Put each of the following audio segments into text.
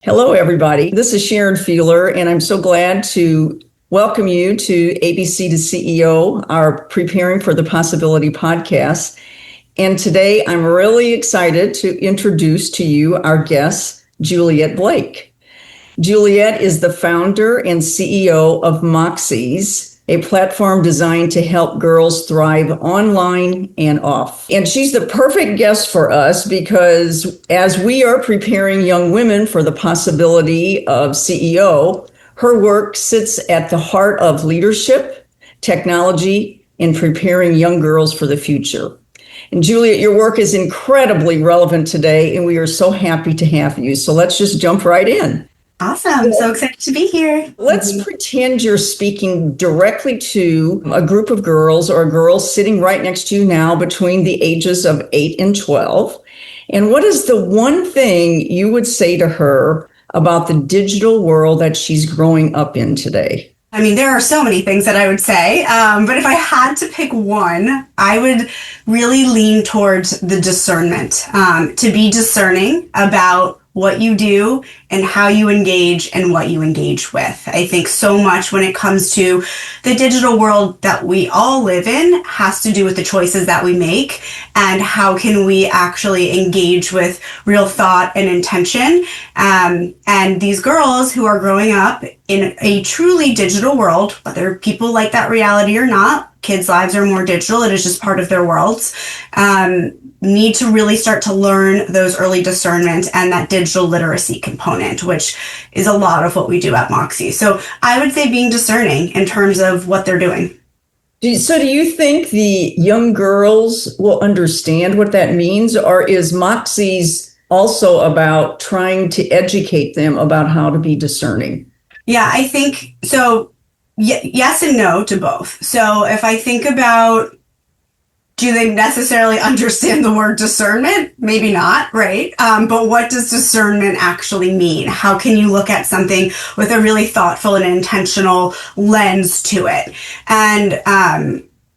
Hello, everybody. This is Sharon Feeler, and I'm so glad to welcome you to ABC to CEO, our Preparing for the Possibility podcast. And today I'm really excited to introduce to you our guest, Juliette Blake. Juliette is the founder and CEO of Moxies, a platform designed to help girls thrive online and off. And she's the perfect guest for us because as we are preparing young women for the possibility of CEO, her work sits at the heart of leadership, technology, and preparing young girls for the future. And Juliette, your work is incredibly relevant today, and we are so happy to have you. So let's just jump right in. Awesome. So excited to be here. Let's pretend you're speaking directly to a group of girls or a girl sitting right next to you now between the ages of 8 and 12. And what is the one thing you would say to her about the digital world that she's growing up in today? I mean, there are so many things that I would say, but if I had to pick one, I would really lean towards the discernment, to be discerning about what you do and how you engage and what you engage with. I think so much when it comes to the digital world that we all live in has to do with the choices that we make and how can we actually engage with real thought and intention. And these girls who are growing up in a truly digital world, whether people like that reality or not, kids' lives are more digital. It is just part of their worlds. Need to really start to learn those early discernment and that digital literacy component, which is a lot of what we do at Moxie. So I would say being discerning in terms of what they're doing. So do you think the young girls will understand what that means, or is Moxie's also about trying to educate them about how to be discerning? Yeah, I think so. Yes and no to both. So if I think about, do they necessarily understand the word discernment? Maybe not, right? But what does discernment actually mean? How can you look at something with a really thoughtful and intentional lens to it? And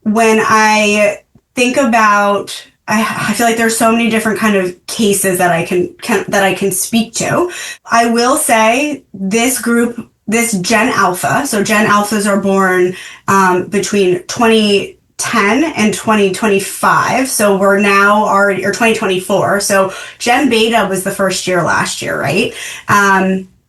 when I think about, I feel like there's so many different kind of cases that I can speak to. I will say this group, this Gen Alpha, so Gen Alphas are born between 2010 and 2025. So we're now already, or 2024. So Gen Beta was the first year last year, right?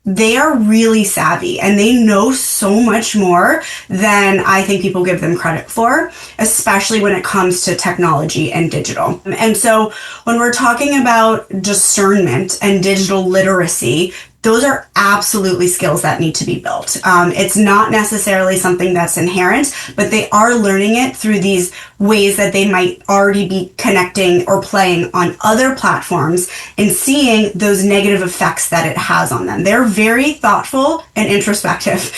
They are really savvy and they know so much more than I think people give them credit for, especially when it comes to technology and digital. And so when we're talking about discernment and digital literacy, those are absolutely skills that need to be built. It's not necessarily something that's inherent, but they are learning it through these ways that they might already be connecting or playing on other platforms and seeing those negative effects that it has on them. They're very thoughtful and introspective.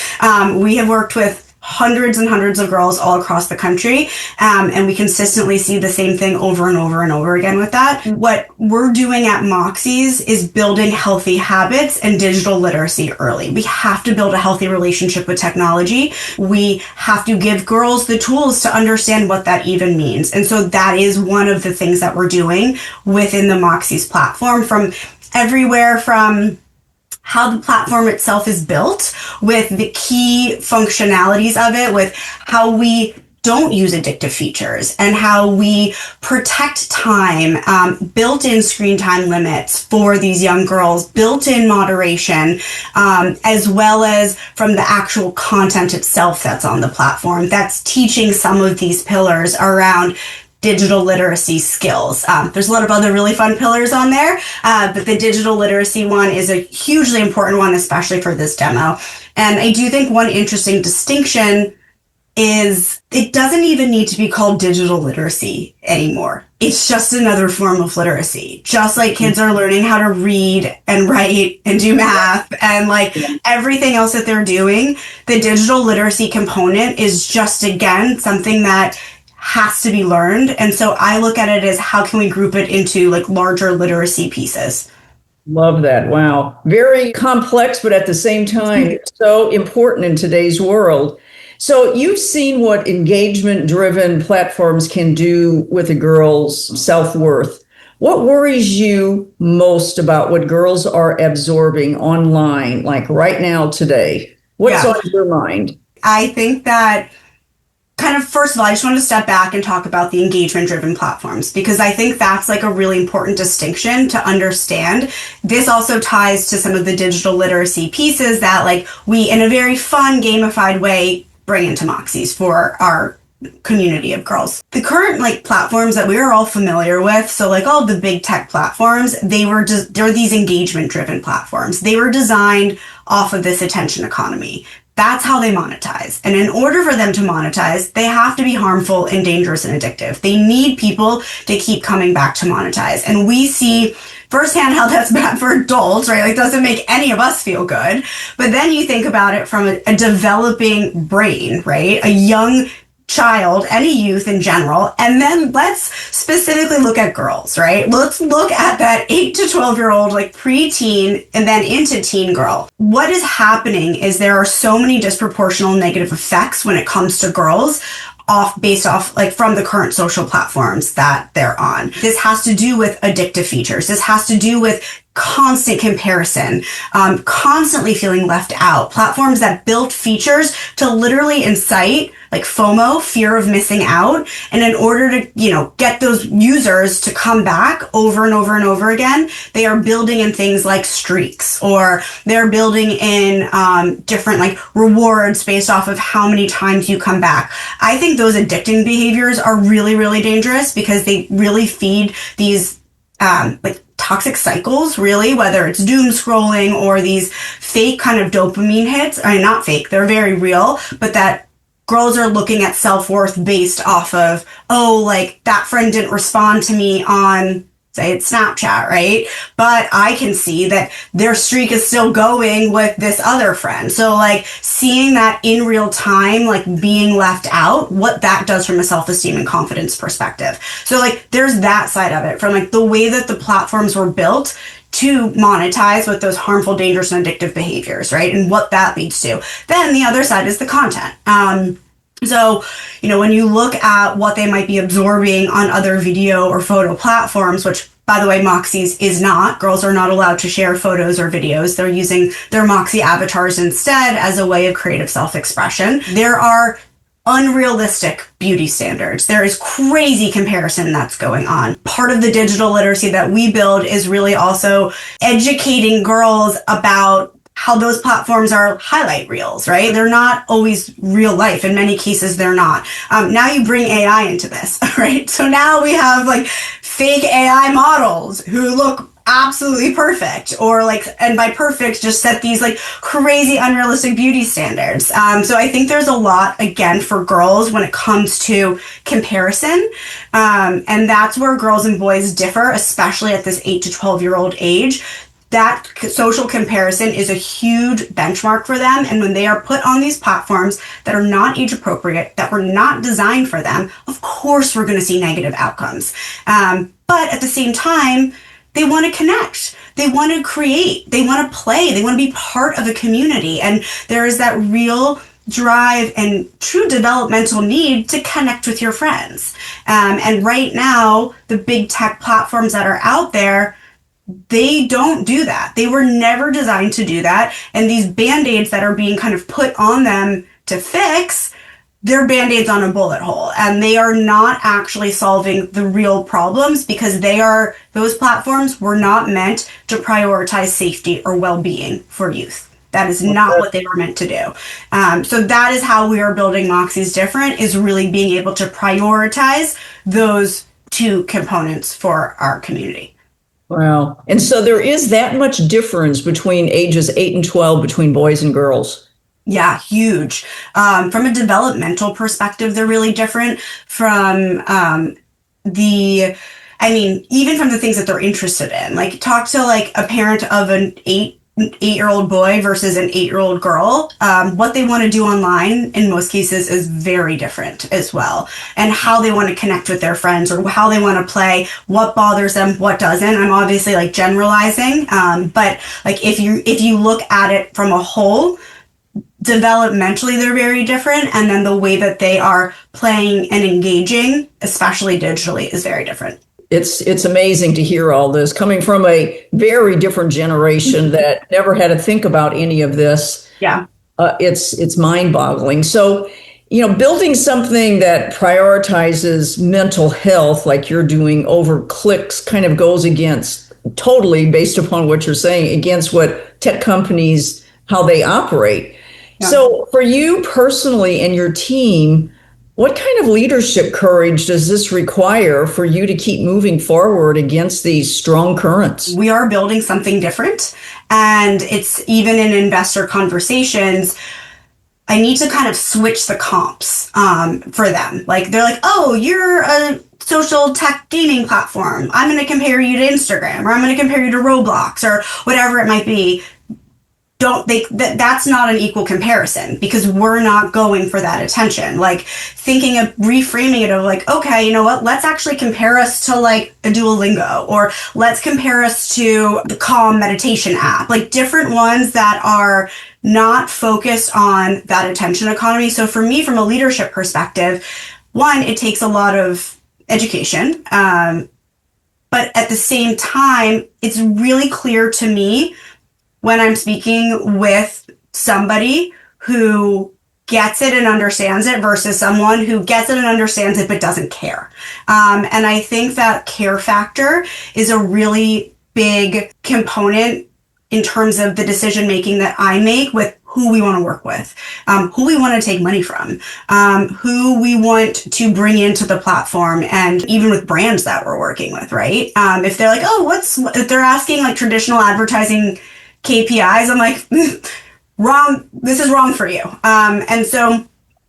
We have worked with hundreds and hundreds of girls all across the country. And we consistently see the same thing over and over and over again with that. What we're doing at Moxies is building healthy habits and digital literacy early. We have to build a healthy relationship with technology. We have to give girls the tools to understand what that even means. And so that is one of the things that we're doing within the Moxies platform, from everywhere from how the platform itself is built, with the key functionalities of it, with how we don't use addictive features and how we protect time, built-in screen time limits for these young girls, built-in moderation, as well as from the actual content itself that's on the platform. That's teaching some of these pillars around digital literacy skills. There's a lot of other really fun pillars on there, but the digital literacy one is a hugely important one, especially for this demo. And I do think one interesting distinction is it doesn't even need to be called digital literacy anymore. It's just another form of literacy. Just like kids are learning how to read and write and do math and like everything else that they're doing, the digital literacy component is just, again, something that has to be learned. And so I look at it as how can we group it into like larger literacy pieces. Love that. Wow. Very complex, but at the same time, so important in today's world. So you've seen what engagement-driven platforms can do with a girl's self-worth. What worries you most about what girls are absorbing online, like right now today? What's Yeah. on your mind? I think that kind of, first of all, I just want to step back and talk about the engagement driven platforms, because I think that's like a really important distinction to understand. This also ties to some of the digital literacy pieces that like we, in a very fun, gamified way, bring into Moxies for our community of girls. The current like platforms that we are all familiar with, so like all the big tech platforms, they're these engagement driven platforms. They were designed off of this attention economy. That's how they monetize. And in order for them to monetize, they have to be harmful and dangerous and addictive. They need people to keep coming back to monetize. And we see firsthand how that's bad for adults, right? Like, doesn't make any of us feel good. But then you think about it from a developing brain, right? A young child, any youth in general. And then let's specifically look at girls, right? Let's look at that 8 to 12-year-old, like preteen and then into teen girl. What is happening is there are so many disproportional negative effects when it comes to girls based off like from the current social platforms that they're on. This has to do with addictive features. This has to do with constant comparison, constantly feeling left out. Platforms that built features to literally incite like FOMO, fear of missing out. And in order to, get those users to come back over and over and over again, they are building in things like streaks, or they're building in different like rewards based off of how many times you come back. I think those addicting behaviors are really, really dangerous because they really feed these like toxic cycles, really, whether it's doom scrolling or these fake kind of dopamine hits. I mean, not fake, they're very real, but that girls are looking at self-worth based off of, oh, like that friend didn't respond to me on, say it's Snapchat, right? But I can see that their streak is still going with this other friend. So like seeing that in real time, like being left out, what that does from a self-esteem and confidence perspective. So like there's that side of it, from like the way that the platforms were built to monetize with those harmful, dangerous, and addictive behaviors, right? And what that leads to. Then the other side is the content. So, when you look at what they might be absorbing on other video or photo platforms, which, by the way, Moxies is not. Girls are not allowed to share photos or videos. They're using their Moxie avatars instead as a way of creative self-expression. There are unrealistic beauty standards. There is crazy comparison that's going on. Part of the digital literacy that we build is really also educating girls about how those platforms are highlight reels, right? They're not always real life. In many cases, they're not. Now you bring AI into this, right? So now we have like fake AI models who look absolutely perfect, or like, and by perfect, just set these like crazy unrealistic beauty standards. So I think there's a lot, again, for girls when it comes to comparison. And that's where girls and boys differ, especially at this 8 to 12-year-old age. That social comparison is a huge benchmark for them. And when they are put on these platforms that are not age appropriate, that were not designed for them, of course, we're going to see negative outcomes. But at the same time, they want to connect. They want to create. They want to play. They want to be part of a community. And there is that real drive and true developmental need to connect with your friends. And right now, the big tech platforms that are out there, they don't do that. They were never designed to do that. And these band-aids that are being kind of put on them to fix, they're band-aids on a bullet hole. And they are not actually solving the real problems, because those platforms were not meant to prioritize safety or well-being for youth. That is not what they were meant to do. So that is how we are building Moxies different, is really being able to prioritize those two components for our community. Wow. And so there is that much difference between ages 8 and 12 between boys and girls. Yeah, huge. From a developmental perspective, they're really different from even from the things that they're interested in. Like, talk to like a parent of an 8-year-old boy versus an 8-year-old girl. What they want to do online in most cases is very different as well. And how they want to connect with their friends, or how they want to play, what bothers them, what doesn't. I'm obviously like generalizing. But like if you look at it from a whole, developmentally, they're very different. And then the way that they are playing and engaging, especially digitally, is very different. It's amazing to hear all this coming from a very different generation that never had to think about any of this. Yeah. It's mind-boggling. So, building something that prioritizes mental health like you're doing over clicks kind of goes against, totally based upon what you're saying, against what tech companies, how they operate. Yeah. So for you personally and your team, what kind of leadership courage does this require for you to keep moving forward against these strong currents? We are building something different. And it's even in investor conversations, I need to kind of switch the comps for them. Like they're like, oh, you're a social tech gaming platform. I'm going to compare you to Instagram, or I'm going to compare you to Roblox, or whatever it might be. That's not an equal comparison, because we're not going for that attention. Like thinking of reframing it of like, okay, you know what, let's actually compare us to like a Duolingo, or let's compare us to the Calm meditation app, like different ones that are not focused on that attention economy. So for me, from a leadership perspective, one, it takes a lot of education. But at the same time, it's really clear to me when I'm speaking with somebody who gets it and understands it versus someone who gets it and understands it but doesn't care. And I think that care factor is a really big component in terms of the decision making that I make with who we want to work with, who we want to take money from, who we want to bring into the platform, and even with brands that we're working with, right? If they're like, oh, if they're asking like traditional advertising KPIs, I'm like, wrong, this is wrong for you. And so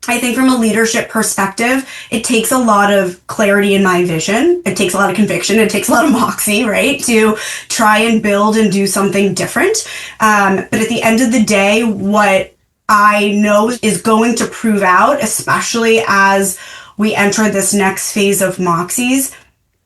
I think from a leadership perspective, it takes a lot of clarity in my vision. It takes a lot of conviction. It takes a lot of moxie, right? To try and build and do something different. But at the end of the day, what I know is going to prove out, especially as we enter this next phase of Moxie's,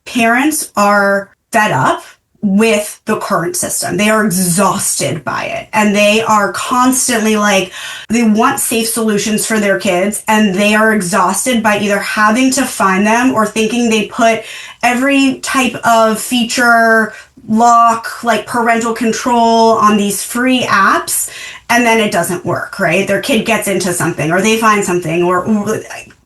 parents are fed up with the current system. They are exhausted by it, and they are constantly like, they want safe solutions for their kids, and they are exhausted by either having to find them or thinking they put every type of feature, lock, like parental control on these free apps, and then it doesn't work, right? Their kid gets into something, or they find something, or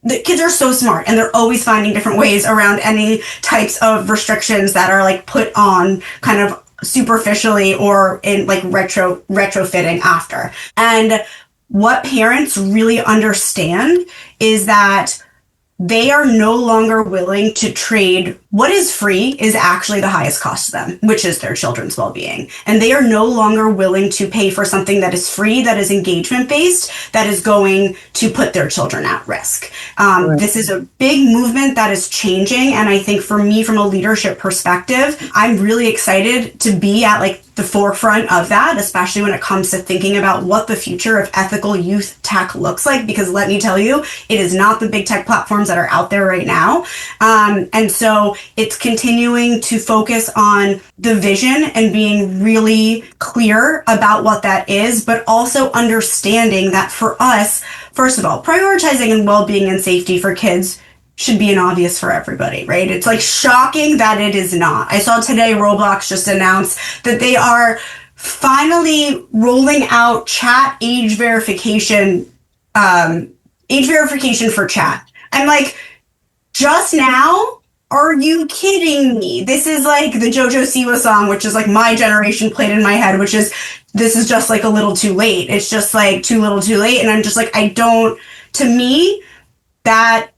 the kids are so smart, and they're always finding different ways around any types of restrictions that are like put on kind of superficially or in like retrofitting after. And what parents really understand is that they are no longer willing to trade what is free is actually the highest cost to them, which is their children's well-being. And they are no longer willing to pay for something that is free, that is engagement-based, that is going to put their children at risk. Right. This is a big movement that is changing. And I think for me, from a leadership perspective, I'm really excited to be at like the forefront of that, especially when it comes to thinking about what the future of ethical youth tech looks like, because let me tell you, it is not the big tech platforms that are out there right now. And so it's continuing to focus on the vision and being really clear about what that is, but also understanding that for us, first of all, prioritizing and well-being and safety for kids should be an obvious for everybody, right? It's like shocking that it is not. I saw today Roblox just announced that they are finally rolling out chat age verification for chat. I'm like, just now? Are you kidding me? This is like the JoJo Siwa song, which is like my generation played in my head, which is, this is just like a little too late. It's just like too little too late. And I'm just like, to me, that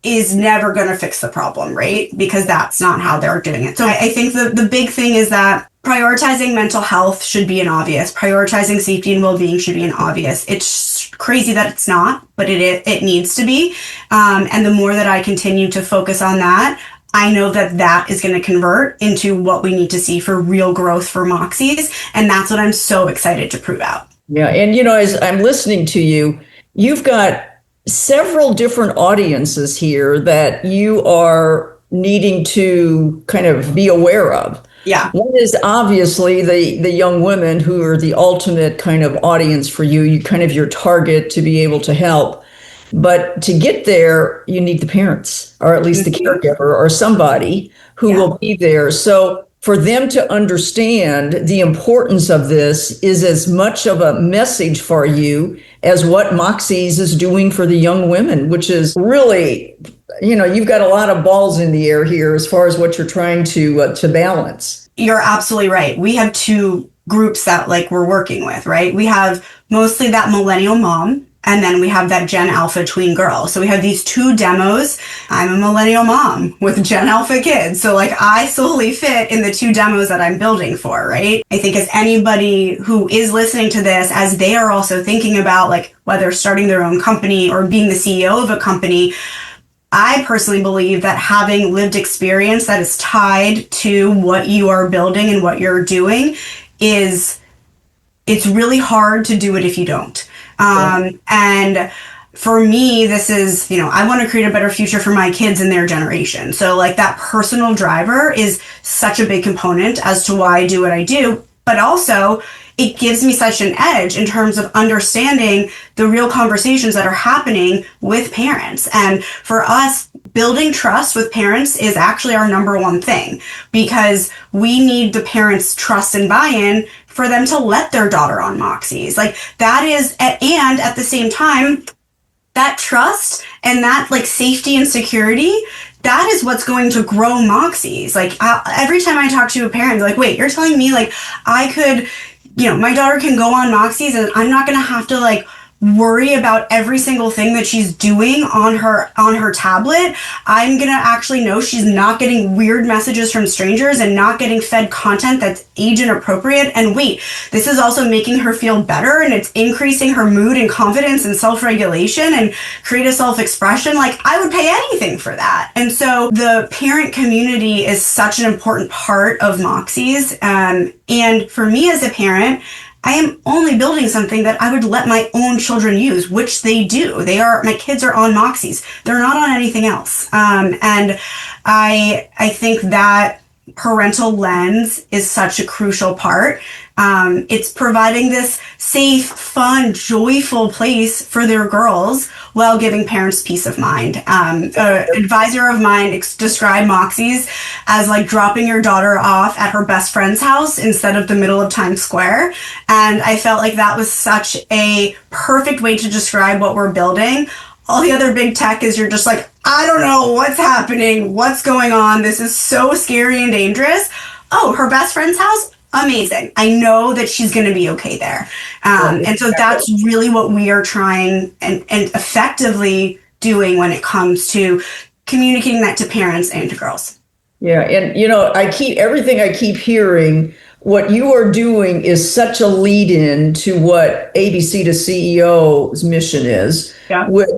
is never going to fix the problem, right? Because that's not how they're doing it. So I think the big thing is that prioritizing mental health should be an obvious. Prioritizing safety and well-being should be an obvious. It's crazy that it's not, but it needs to be. And the more that I continue to focus on that, I know that that is going to convert into what we need to see for real growth for Moxie's. And that's what I'm so excited to prove out. Yeah. And, as I'm listening to you, you've got several different audiences here that you are needing to kind of be aware of. Yeah. One is obviously the young women who are the ultimate kind of audience for you. You kind of your target to be able to help. But to get there, you need the parents. or at least the caregiver or somebody who will be there. So for them to understand the importance of this is as much of a message for you as what Moxie's is doing for the young women, which is really, you've got a lot of balls in the air here as far as what you're trying to balance. You're absolutely right. We have two groups that we're working with, right? We have mostly that millennial mom, and then we have that Gen Alpha tween girl. So we have these two demos. I'm a millennial mom with Gen Alpha kids. So I solely fit in the two demos that I'm building for, right? I think as anybody who is listening to this, as they are also thinking about whether starting their own company or being the CEO of a company, I personally believe that having lived experience that is tied to what you are building and what you're doing it's really hard to do it if you don't. And for me, this is, I want to create a better future for my kids and their generation. So that personal driver is such a big component as to why I do what I do, but also it gives me such an edge in terms of understanding the real conversations that are happening with parents. And for us, building trust with parents is actually our number one thing, because we need the parents' trust and buy-in for them to let their daughter on Moxie's. That is, and at the same time, that trust and that safety and security, that is what's going to grow Moxie's. Every time I talk to a parent, they're wait, you're telling me I could, my daughter can go on Moxie's and I'm not going to have to worry about every single thing that she's doing on her tablet. I'm going to actually know she's not getting weird messages from strangers and not getting fed content that's age inappropriate. And wait, this is also making her feel better, and it's increasing her mood and confidence and self-regulation and creative self-expression. I would pay anything for that. And so the parent community is such an important part of Moxie's. And for me as a parent, I am only building something that I would let my own children use, which they do. My kids are on Moxie's. They're not on anything else. And I think that parental lens is such a crucial part. It's providing this safe, fun, joyful place for their girls while giving parents peace of mind. An advisor of mine described Moxie's as dropping your daughter off at her best friend's house instead of the middle of Times Square. And I felt that was such a perfect way to describe what we're building. All the other big tech is you're just I don't know what's happening, what's going on. This is so scary and dangerous. Oh, her best friend's house? Amazing. I know that she's going to be okay there. And so that's really what we are trying and effectively doing when it comes to communicating that to parents and to girls. Yeah. And, everything I keep hearing, what you are doing is such a lead in to what ABC to CEO's mission is, which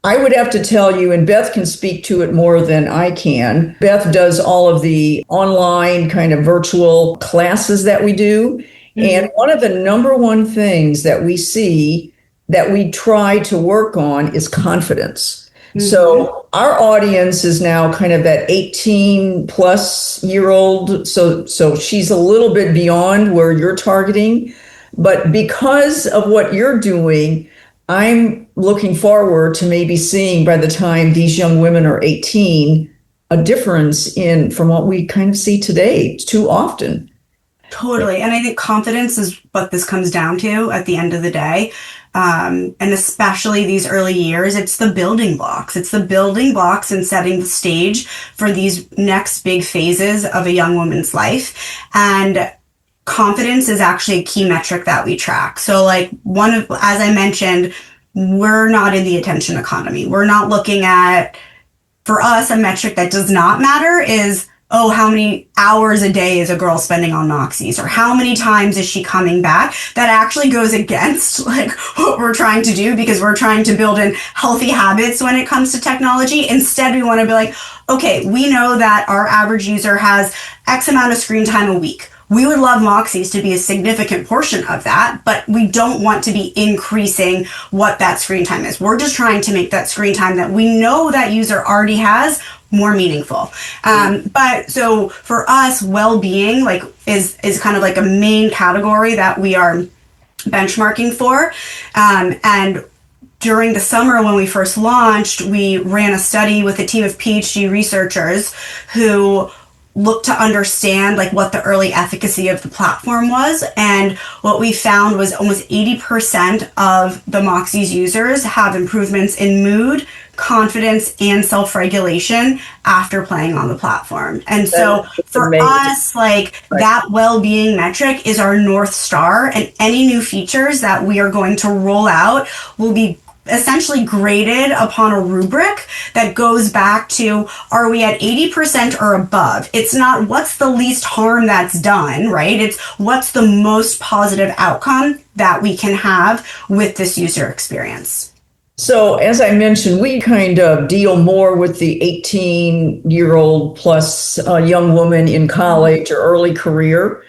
I would have to tell you, and Beth can speak to it more than I can. Beth does all of the online kind of virtual classes that we do. Mm-hmm. And one of the number one things that we see that we try to work on is confidence. Mm-hmm. So our audience is now kind of that 18 plus year old. So she's a little bit beyond where you're targeting. But because of what you're doing, I'm looking forward to maybe seeing by the time these young women are 18, a difference from what we kind of see today too often. Totally. And I think confidence is what this comes down to at the end of the day. And especially these early years, it's the building blocks. It's the building blocks and setting the stage for these next big phases of a young woman's life. And confidence is actually a key metric that we track. So as I mentioned, we're not in the attention economy. We're not looking at, for us, a metric that does not matter is, how many hours a day is a girl spending on Moxie's, or how many times is she coming back? That actually goes against what we're trying to do, because we're trying to build in healthy habits when it comes to technology. Instead, we want to be okay, we know that our average user has X amount of screen time a week. We would love Moxie's to be a significant portion of that, but we don't want to be increasing what that screen time is. We're just trying to make that screen time that we know that user already has more meaningful. But so for us, well-being is kind of a main category that we are benchmarking for. And during the summer when we first launched, we ran a study with a team of PhD researchers who looked to understand like what the early efficacy of the platform was. And what we found was almost 80% of the Moxie's users have improvements in mood, confidence, and self-regulation after playing on the platform. And so for amazing. us, like that well-being metric is our North Star, and any new features that we are going to roll out will be essentially graded upon a rubric that goes back to, are we at 80% or above? It's not what's the least harm that's done, right? It's what's the most positive outcome that we can have with this user experience. So as I mentioned, we kind of deal more with the 18-year-old plus young woman in college or early career.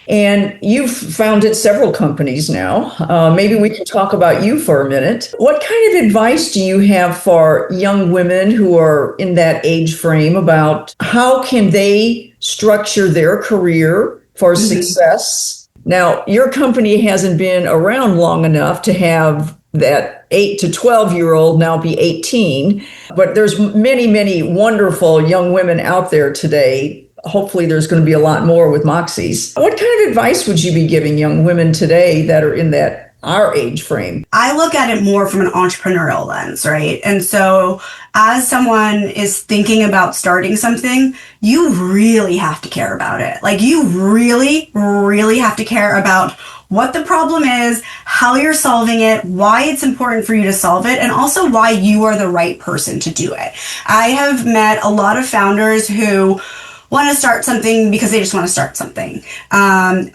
And you've founded several companies now. Maybe we can talk about you for a minute. What kind of advice do you have for young women who are in that age frame about how can they structure their career for success? Now, your company hasn't been around long enough to have that 8 to 12-year-old now be 18, but there's many, many wonderful young women out there today. Hopefully there's going to be a lot more with Moxie's. What kind of advice would you be giving young women today that are in our age frame? I look at it more from an entrepreneurial lens, right? And so as someone is thinking about starting something, you really have to care about it. Like you really, really have to care about what the problem is, how you're solving it, why it's important for you to solve it, and also why you are the right person to do it. I have met a lot of founders who want to start something because they just want to start something.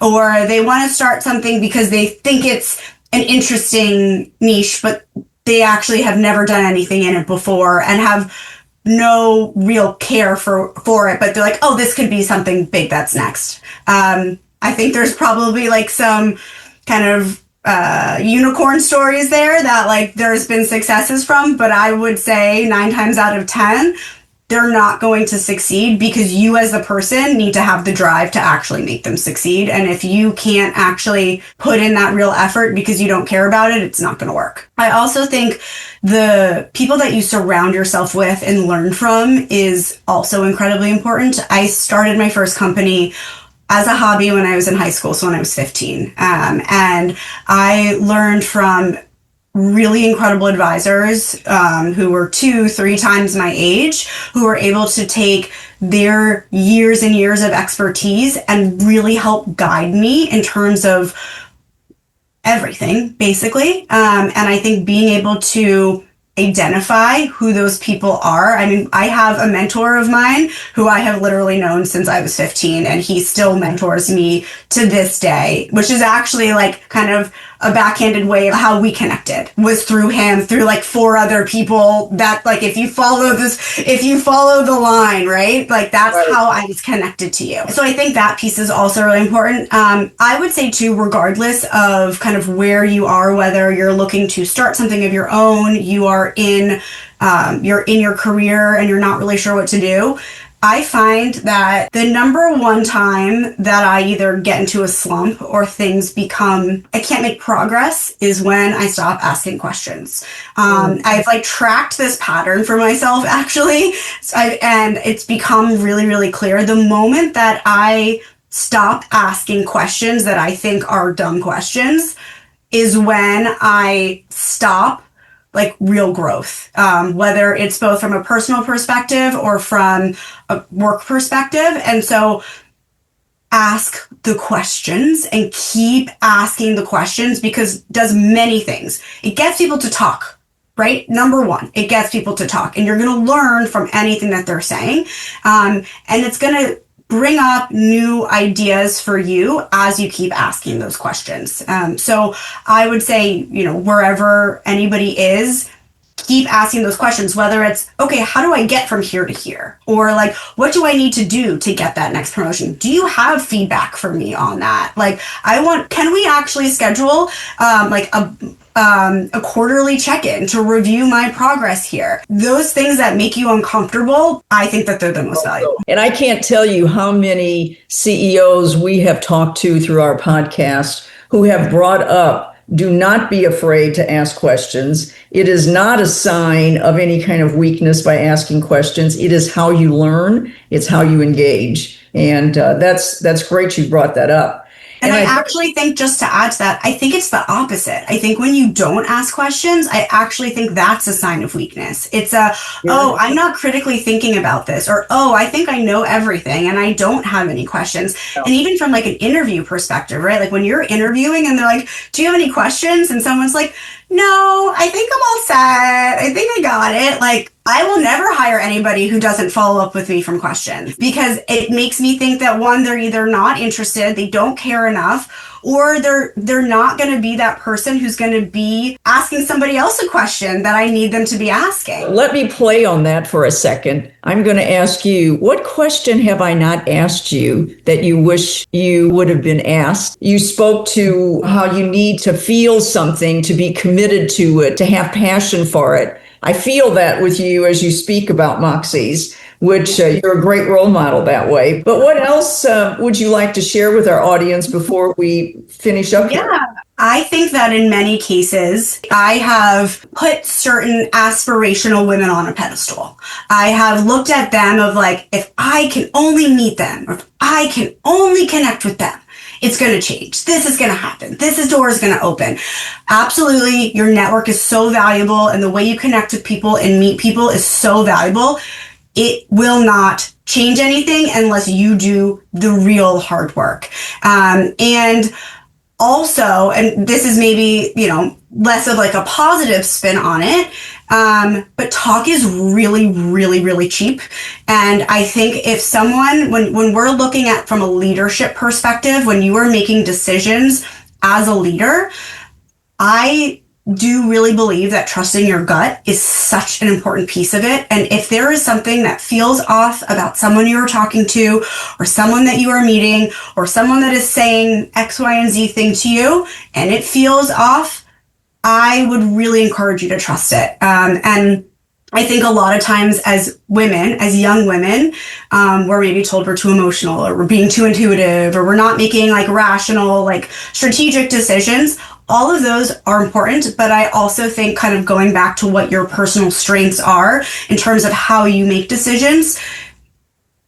Or they want to start something because they think it's an interesting niche, but they actually have never done anything in it before and have no real care for it. But they're like, oh, this could be something big that's next. I think there's probably like some kind of unicorn stories there that like there's been successes from, but I would say 9 times out of 10, they're not going to succeed because you as the person need to have the drive to actually make them succeed. And if you can't actually put in that real effort because you don't care about it, it's not going to work. I also think the people that you surround yourself with and learn from is also incredibly important. I started my first company as a hobby when I was in high school, so when I was 15. And I learned from really incredible advisors who were 2-3 times my age, who were able to take their years and years of expertise and really help guide me in terms of everything, basically. And I think being able to identify who those people are. I mean, I have a mentor of mine who I have literally known since I was 15, and he still mentors me to this day, which is actually like kind of a backhanded way of how we connected was through him, through like 4 other people that like, if you follow the line, right? Like that's right. How I was connected to you. So I think that piece is also really important. I would say too, regardless of kind of where you are, whether you're looking to start something of your own, you're in your career and you're not really sure what to do. I find that the number one time that I either get into a slump or things I can't make progress is when I stop asking questions. I've like tracked this pattern for myself actually. And it's become really, really clear. The moment that I stop asking questions that I think are dumb questions is when I stop like real growth, whether it's both from a personal perspective or from a work perspective. And so ask the questions and keep asking the questions because it does many things. It gets people to talk, right? Number one, it gets people to talk, and you're going to learn from anything that they're saying. And it's going to bring up new ideas for you as you keep asking those questions. So I would say, wherever anybody is, keep asking those questions, whether it's, okay, how do I get from here to here? Or like, what do I need to do to get that next promotion? Do you have feedback for me on that? Like, can we actually schedule a quarterly check-in to review my progress here? Those things that make you uncomfortable, I think that they're the most valuable. And I can't tell you how many CEOs we have talked to through our podcast who have brought up do not be afraid to ask questions. It is not a sign of any kind of weakness by asking questions. It is how you learn. It's how you engage. And that's great you brought that up. And I actually think, just to add to that, I think it's the opposite. I think when you don't ask questions, I actually think that's a sign of weakness. It's oh, I'm not critically thinking about this, or, oh, I think I know everything and I don't have any questions. And even from like an interview perspective, right? Like when you're interviewing and they're like, do you have any questions? And someone's like, no, I think I'm all set. I think I got it. Like, I will never hire anybody who doesn't follow up with me from questions, because it makes me think that, one, they're either not interested, they don't care enough, or they're not going to be that person who's going to be asking somebody else a question that I need them to be asking. Let me play on that for a second. I'm going to ask you, what question have I not asked you that you wish you would have been asked? You spoke to how you need to feel something, to be committed to it, to have passion for it. I feel that with you as you speak about Moxie's, which you're a great role model that way. But what else would you like to share with our audience before we finish up here? Yeah, I think that in many cases, I have put certain aspirational women on a pedestal. I have looked at them of like, if I can only meet them, or if I can only connect with them, it's going to change. This is going to happen. This door is going to open. Absolutely. Your network is so valuable, and the way you connect with people and meet people is so valuable. It will not change anything unless you do the real hard work. And also, and this is maybe, less of like a positive spin on it, but talk is really, really, really cheap. And I think if someone, when we're looking at from a leadership perspective, when you are making decisions as a leader, I do really believe that trusting your gut is such an important piece of it. And if there is something that feels off about someone you are talking to, or someone that you are meeting, or someone that is saying X, Y, and Z thing to you, and it feels off, I would really encourage you to trust it. And I think a lot of times as women, as young women, we're maybe told we're too emotional, or we're being too intuitive, or we're not making like rational, like strategic decisions. All of those are important, but I also think, kind of going back to what your personal strengths are in terms of how you make decisions,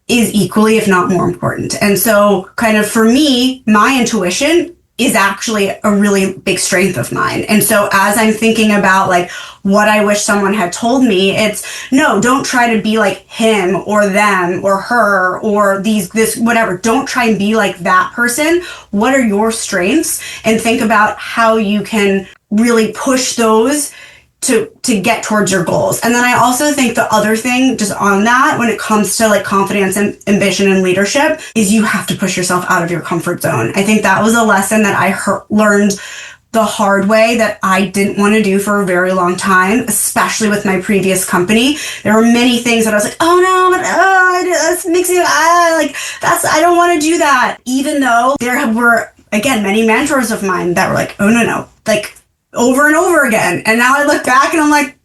is equally, if not more important. And so kind of for me, my intuition is actually a really big strength of mine. And so as I'm thinking about like what I wish someone had told me, it's no, don't try to be like him or them or her or this, whatever. Don't try and be like that person. What are your strengths? And think about how you can really push those to get towards your goals. And then I also think the other thing just on that, when it comes to like confidence and ambition and leadership, is you have to push yourself out of your comfort zone. I think that was a lesson that I learned the hard way that I didn't want to do for a very long time, especially with my previous company. There were many things that I was like, oh no, but this makes me, I don't want to do that. Even though there were, again, many mentors of mine that were like, oh no, like, over and over again. And now I look back and I'm like,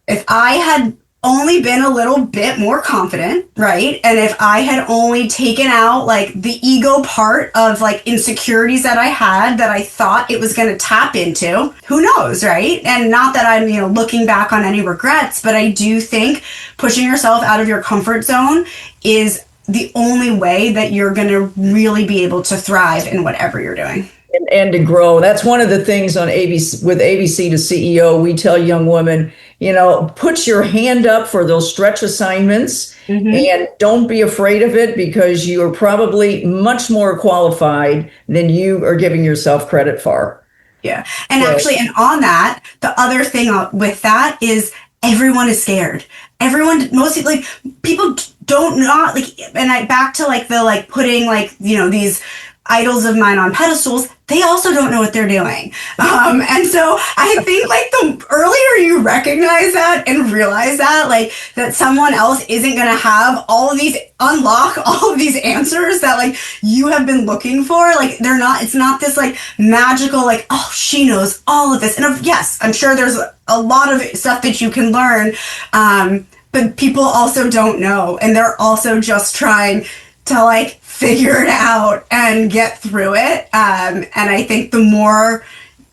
if I had only been a little bit more confident, right? And if I had only taken out like the ego part of like insecurities that I had, that I thought it was going to tap into, who knows, right? And not that I'm, looking back on any regrets, but I do think pushing yourself out of your comfort zone is the only way that you're going to really be able to thrive in whatever you're doing. And to grow. That's one of the things on ABC, with ABC to CEO, we tell young women, put your hand up for those stretch assignments, and don't be afraid of it, because you are probably much more qualified than you are giving yourself credit for. Yeah. And actually, and on that, the other thing with that is everyone is scared. Everyone, mostly like people don't not like, and back to like the like putting like, these idols of mine on pedestals, they also don't know what they're doing. And so I think like the earlier you recognize that and realize that, like that someone else isn't going to have unlock all of these answers that like you have been looking for, like it's not this like magical, like, oh, she knows all of this. And yes, I'm sure there's a lot of stuff that you can learn. But people also don't know. And they're also just trying to like figure it out and get through it. And I think the more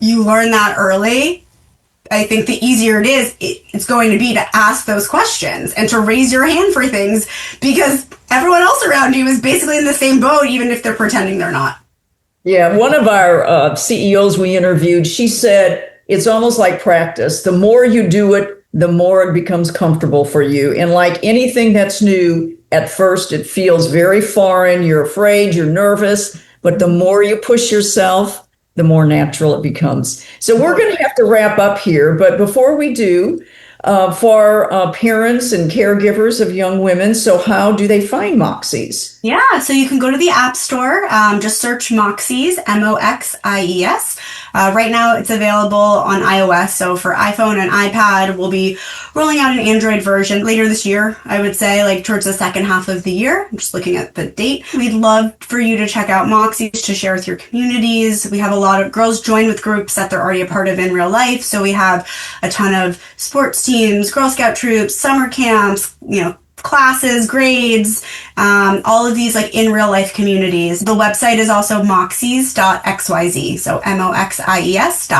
you learn that early, I think the easier it is, it's going to be to ask those questions and to raise your hand for things, because everyone else around you is basically in the same boat, even if they're pretending they're not. Yeah, one of our CEOs we interviewed, she said it's almost like practice. The more you do it, the more it becomes comfortable for you. And like anything that's new, at first it feels very foreign. You're afraid, you're nervous, but the more you push yourself, the more natural it becomes. So we're going to have to wrap up here. But before we do, for parents and caregivers of young women, so how do they find Moxies? Yeah, so you can go to the App Store, just search Moxies, Moxies. Right now it's available on iOS, so for iPhone and iPad, we'll be rolling out an Android version later this year, I would say, like towards the second half of the year. I'm just looking at the date. We'd love for you to check out Moxies, to share with your communities. We have a lot of girls join with groups that they're already a part of in real life, so we have a ton of sports teams, Girl Scout troops, summer camps, classes, grades, all of these like in real life communities. The website is also moxies.xyz. So moxies.xyz.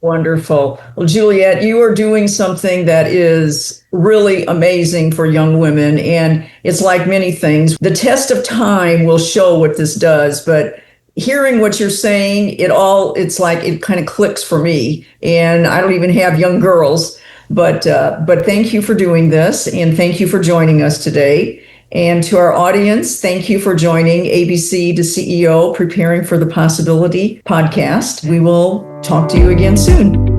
Wonderful. Well, Juliette, you are doing something that is really amazing for young women. And it's like many things. The test of time will show what this does, but hearing what you're saying, it's like it kind of clicks for me. And I don't even have young girls. But thank you for doing this, and thank you for joining us today. And to our audience, thank you for joining ABC to CEO Preparing for the Possibility podcast. We will talk to you again soon.